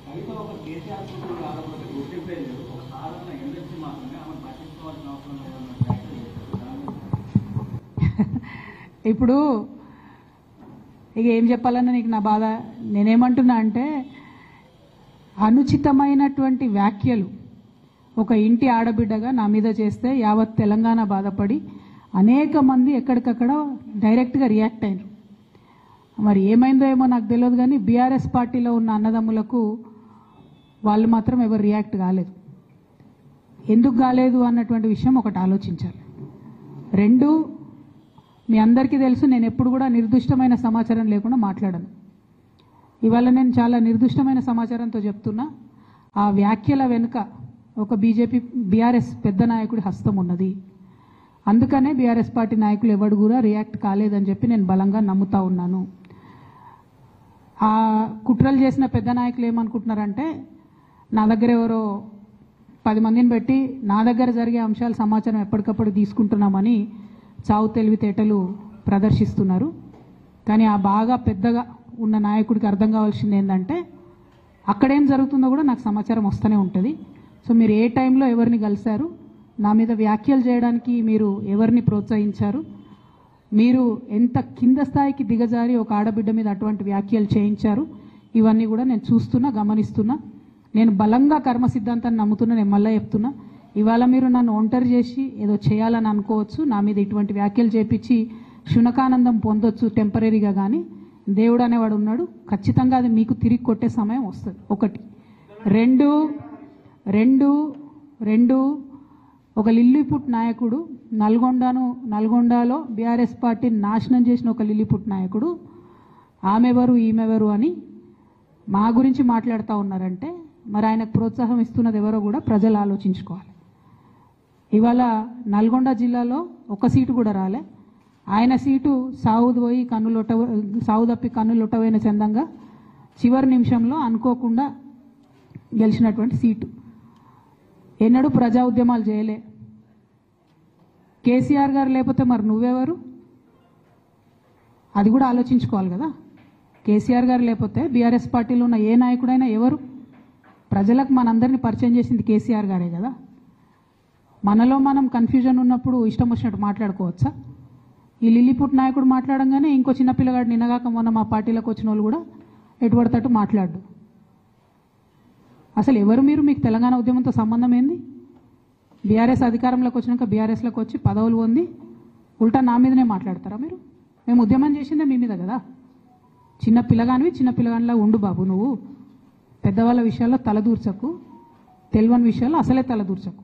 కవిత ఒక కేసీఆర్ కూతురు కాకపోతే గుర్తింపే లేదు, ఒక సాధారణ ఎమ్మెల్సీ మాత్రమే, ఆమె పట్టించుకోవాల్సిన అవసరం లేదన్న వ్యాఖ్యలు చేశారు. ఇప్పుడు ఇక ఏం చెప్పాలన్నా నీకు నా బాధ. నేనేమంటున్నా అంటే అనుచితమైనటువంటి వ్యాఖ్యలు ఒక ఇంటి ఆడబిడ్డగా నా మీద చేస్తే యావత్ తెలంగాణ బాధపడి అనేక మంది ఎక్కడికక్కడ డైరెక్ట్గా రియాక్ట్ అయినారు. మరి ఏమైందో ఏమో నాకు తెలియదు, కానీ బీఆర్ఎస్ పార్టీలో ఉన్న అన్నదమ్ములకు వాళ్ళు మాత్రం ఎవరు రియాక్ట్ కాలేదు. ఎందుకు కాలేదు అన్నటువంటి విషయం ఒకటి ఆలోచించాలి. రెండు, మీ అందరికీ తెలుసు నేను ఎప్పుడు కూడా నిర్దిష్టమైన సమాచారం లేకుండా మాట్లాడను. ఇవాళ నేను చాలా నిర్దిష్టమైన సమాచారంతో చెప్తున్నా. ఆ వ్యాఖ్యల వెనుక ఒక బీఆర్ఎస్ పెద్ద నాయకుడి హస్తం ఉన్నది. అందుకనే బీఆర్ఎస్ పార్టీ నాయకులు ఎవరు కూడా రియాక్ట్ కాలేదని చెప్పి నేను బలంగా నమ్ముతా ఉన్నాను. ఆ కుట్రలు చేసిన పెద్ద నాయకులు ఏమనుకుంటున్నారంటే నా దగ్గర ఎవరో 10 మందిని పెట్టి నా దగ్గర జరిగే అంశాల సమాచారం ఎప్పటికప్పుడు తీసుకుంటున్నామని చావు తెలివితేటలు ప్రదర్శిస్తున్నారు. కానీ ఆ బాగా పెద్దగా ఉన్న నాయకుడికి అర్థం కావాల్సింది ఏంటంటే అక్కడేం జరుగుతుందో కూడా నాకు సమాచారం వస్తూనే ఉంటుంది. సో మీరు ఏ టైంలో ఎవరిని కలిశారు, నా మీద వ్యాఖ్యలు చేయడానికి మీరు ఎవరిని ప్రోత్సహించారు, మీరు ఎంత కింద స్థాయికి దిగజారి ఒక ఆడబిడ్డ మీద అటువంటి వ్యాఖ్యలు చేయించారు, ఇవన్నీ కూడా నేను చూస్తున్నా, గమనిస్తున్నా. నేను బలంగా కర్మ సిద్ధాంతాన్ని నమ్ముతున్నా. నేను మళ్ళీ చెప్తున్నా, ఇవాళ మీరు నన్ను ఒంటరి చేసి ఏదో చేయాలని అనుకోవచ్చు, నా మీద ఇటువంటి వ్యాఖ్యలు చేపించి శునకానందం పొందొచ్చు టెంపరీగా, కానీ దేవుడు అనేవాడు ఉన్నాడు. ఖచ్చితంగా అది మీకు తిరిగి కొట్టే సమయం వస్తుంది. ఒకటి. రెండు ఒక లిల్లీపుట్ నాయకుడు నల్గొండలో బీఆర్ఎస్ పార్టీని నాశనం చేసిన ఒక లిల్లీపుట్ నాయకుడు ఆమెవరు ఈమెవరు అని మా గురించి మాట్లాడుతూ ఉన్నారంటే మరి ఆయనకు ప్రోత్సాహం ఇస్తున్నది ఎవరో కూడా ప్రజలు ఆలోచించుకోవాలి. ఇవాళ నల్గొండ జిల్లాలో ఒక సీటు కూడా రాలే. ఆయన సీటు సావు తప్పి కన్నులొట్టవైన చందంగా చివరి నిమిషంలో అనుకోకుండా గెలిచినటువంటి సీటు. ఎన్నడూ ప్రజా ఉద్యమాలు చేయలే. కేసీఆర్ గారు లేకపోతే మరి నువ్వెవరు, అది కూడా ఆలోచించుకోవాలి కదా. కేసీఆర్ గారు లేకపోతే బీఆర్ఎస్ పార్టీలో ఉన్న ఏ నాయకుడైనా ఎవరు? ప్రజలకు మనందరినీ పరిచయం చేసింది కేసీఆర్ గారే కదా. మనలో మనం కన్ఫ్యూజన్ ఉన్నప్పుడు ఇష్టం వచ్చినట్టు మాట్లాడుకోవచ్చా? ఈ లిల్లీపుట్ నాయకుడు మాట్లాడంగానే ఇంకో చిన్న పిల్లగాడు నిన్నగాక మొన్న మా పార్టీలోకి వచ్చిన వాళ్ళు కూడా ఎటుపడతట్టు మాట్లాడు. అసలు ఎవరు మీరు? మీకు తెలంగాణ ఉద్యమంతో సంబంధం ఏంది? బీఆర్ఎస్ అధికారంలోకి వచ్చినాక బీఆర్ఎస్లోకి వచ్చి పదవులు పొంది ఉల్టా నా మీదనే మాట్లాడతారా మీరు? మేము ఉద్యమం చేసిందే మీ మీద కదా. చిన్న పిల్లగానిలా ఉండు బాబు. నువ్వు పెద్దవాళ్ళ విషయాల్లో తలదూర్చకు, తెలియని విషయాల్లో అసలే తలదూర్చకు.